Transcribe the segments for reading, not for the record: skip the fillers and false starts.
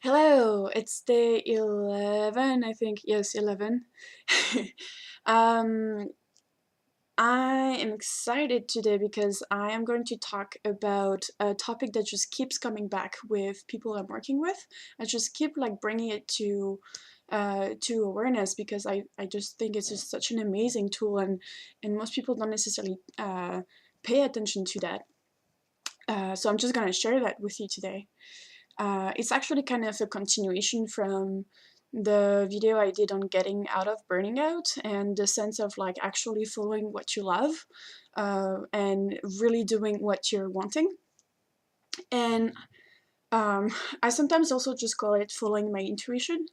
Hello, it's day 11, I think. Yes, 11. um, I am excited today because I am going to talk about a topic that just keeps coming back with people I'm working with. I just keep bringing it to awareness because I just think it's just such an amazing tool, and most people don't necessarily pay attention to that. So I'm just gonna share that with you today. It's actually kind of a continuation from the video I did on getting out of burning out and the sense of actually following what you love and really doing what you're wanting. And um, I sometimes also just call it following my intuition,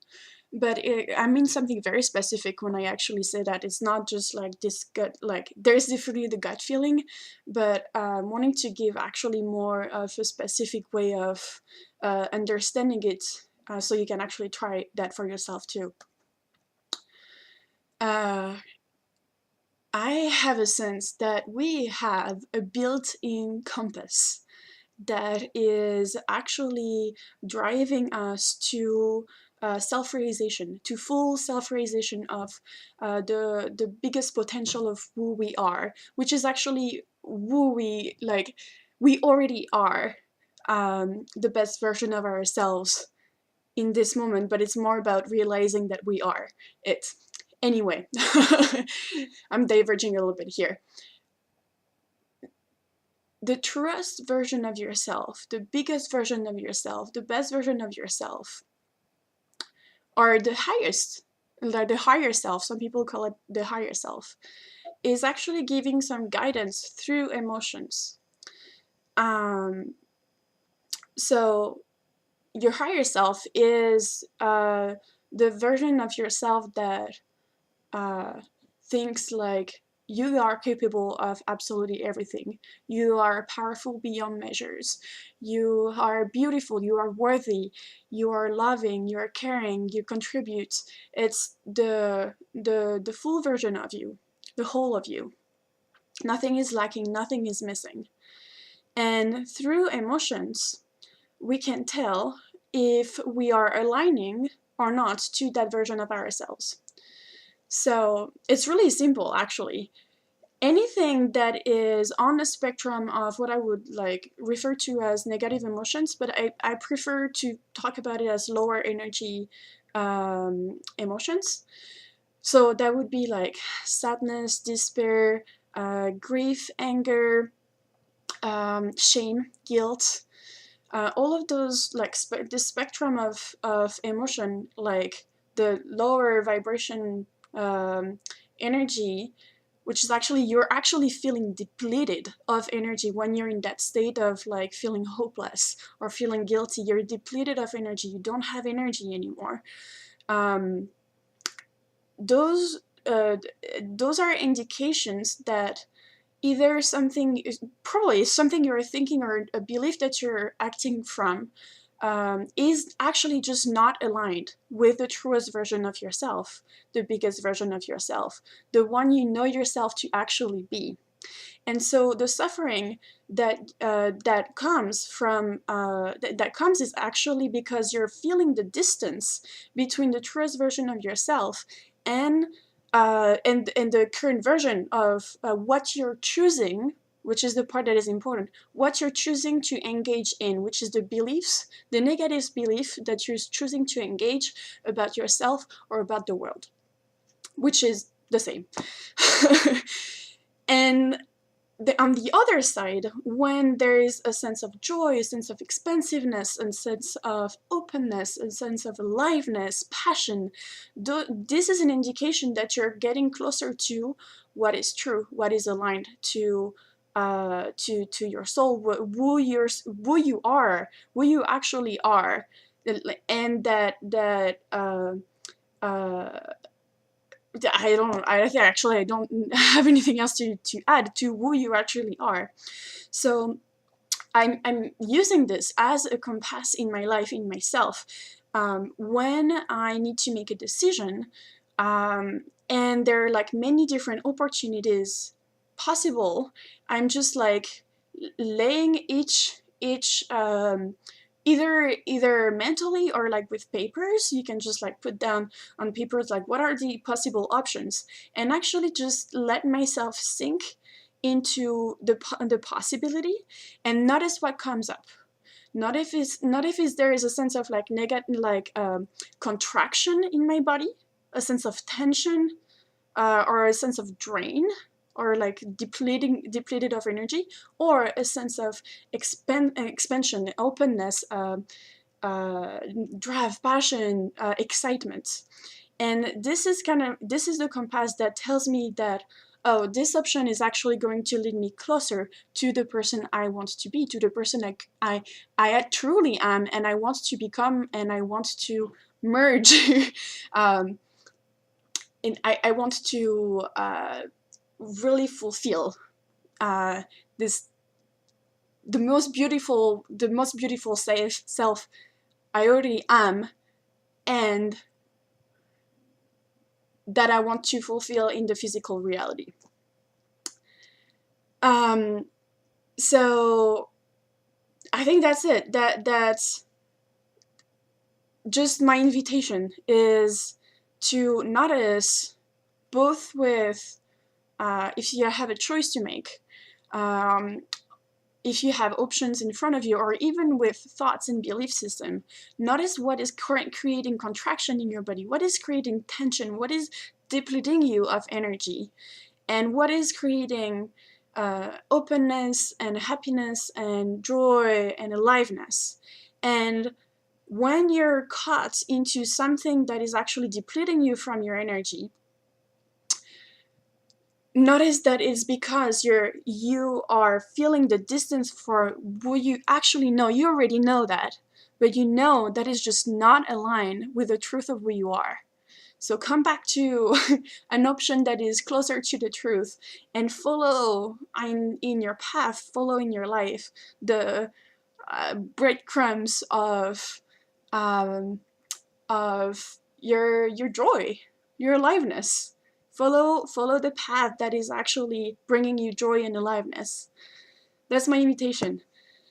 but I mean something very specific when I actually say that. It's not just this gut, there's definitely the gut feeling, but wanting to give actually more of a specific way of understanding it, so you can actually try that for yourself too. Uh, I have a sense that we have a built-in compass that is actually driving us to self-realization, to full self-realization of the biggest potential of who we are, which is actually who we already are, the best version of ourselves in this moment, but it's more about realizing that we are it. Anyway, I'm diverging a little bit here. The truest version of yourself, the biggest version of yourself, the best version of yourself, or the highest, like the higher self, some people call it the higher self, is actually giving some guidance through emotions. Um, so your higher self is the version of yourself that uh, thinks like you are capable of absolutely everything. You are powerful beyond measures. You are beautiful. You are worthy. You are loving. You are caring. You contribute. It's the full version of you, the whole of you. Nothing is lacking. Nothing is missing. And through emotions, we can tell if we are aligning or not to that version of ourselves. So it's really simple, actually. Anything that is on the spectrum of what I would refer to as negative emotions, but I prefer to talk about it as lower energy emotions. So that would be like sadness, despair, grief, anger, shame, guilt. All of those, the spectrum of emotion, like the lower vibration energy, which is actually, you're actually feeling depleted of energy when you're in that state of feeling hopeless or feeling guilty. You're depleted of energy. You don't have energy anymore. Um, those those are indications that either something is probably something you're thinking or a belief that you're acting from is actually just not aligned with the truest version of yourself, the biggest version of yourself, the one you know yourself to actually be. And so the suffering that comes from that comes is actually because you're feeling the distance between the truest version of yourself and and the current version of what you're choosing, which is the part that is important, what you're choosing to engage in, which is the beliefs, the negative belief that you're choosing to engage about yourself or about the world, which is the same. And on the other side, when there is a sense of joy, a sense of expansiveness, a sense of openness, a sense of aliveness, passion, this is an indication that you're getting closer to what is true, what is aligned to your soul, who you are, who you actually are, and uh, I think actually I don't have anything else to add to who you actually are. So I'm using this as a compass in my life, in myself, when I need to make a decision, and there are many different opportunities possible. I'm just laying either mentally or like with papers. You can just like put down on papers like what are the possible options, and actually just let myself sink into the possibility and notice what comes up. Not if there is a sense of like contraction in my body, a sense of tension, or a sense of drain, or like depleted of energy, or a sense of expansion, openness, drive, passion, excitement. And this is the compass that tells me that, oh, this option is actually going to lead me closer to the person I want to be, to the person I truly am, and I want to become, and I want to merge. And I want to really fulfill this the most beautiful self I already am, and that I want to fulfill in the physical reality. So I think that's it. That's just my invitation, is to notice, both with if you have a choice to make, if you have options in front of you, or even with thoughts and belief system, notice what is creating contraction in your body, what is creating tension, what is depleting you of energy, and what is creating openness and happiness and joy and aliveness. And when you're caught into something that is actually depleting you from your energy, notice that it's because you are feeling the distance for who you actually know. You already know that, but you know that is just not aligned with the truth of who you are. So come back to an option that is closer to the truth, and follow in your path, follow in your life the breadcrumbs of your joy, your aliveness. Follow the path that is actually bringing you joy and aliveness. That's my invitation.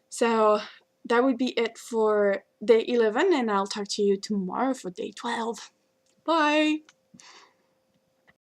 So that would be it for day 11, and I'll talk to you tomorrow for day 12. Bye!